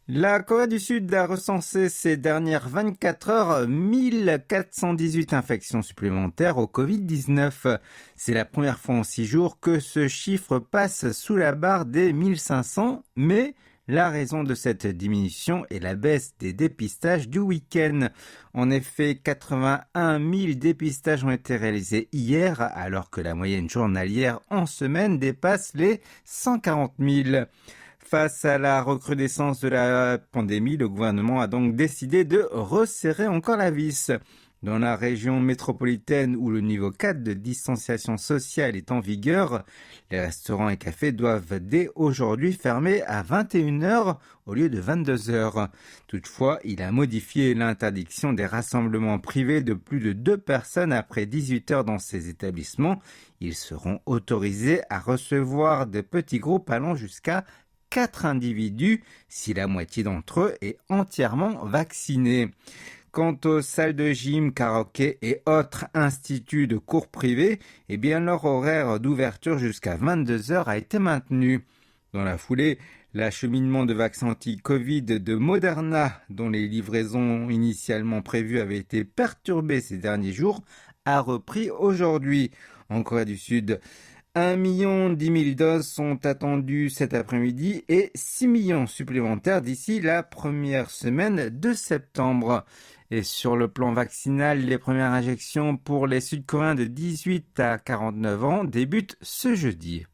La Corée du Sud a recensé ces dernières 24 heures 1418 infections supplémentaires au Covid-19. C'est la première fois en 6 jours que ce chiffre passe sous la barre des 1500, mais la raison de cette diminution est la baisse des dépistages du week-end. En effet, 81 000 dépistages ont été réalisés hier, alors que la moyenne journalière en semaine dépasse les 140 000. Face à la recrudescence de la pandémie, le gouvernement a donc décidé de resserrer encore la vis. Dans la région métropolitaine où le niveau 4 de distanciation sociale est en vigueur, les restaurants et cafés doivent dès aujourd'hui fermer à 21 heures au lieu de 22 heures. Toutefois, il a modifié l'interdiction des rassemblements privés de plus de 2 personnes après 18 heures dans ces établissements. Ils seront autorisés à recevoir de petits groupes allant jusqu'à 4 individus si la moitié d'entre eux est entièrement vaccinée. Quant aux salles de gym, karaoké et autres instituts de cours privés, leur horaire d'ouverture jusqu'à 22 heures a été maintenu. Dans la foulée, l'acheminement de vaccins anti-Covid de Moderna, dont les livraisons initialement prévues avaient été perturbées ces derniers jours, a repris aujourd'hui. En Corée du Sud, 1 010 000 doses sont attendues cet après-midi et 6 millions supplémentaires d'ici la première semaine de septembre. Et sur le plan vaccinal, les premières injections pour les Sud-Coréens de 18 à 49 ans débutent ce jeudi.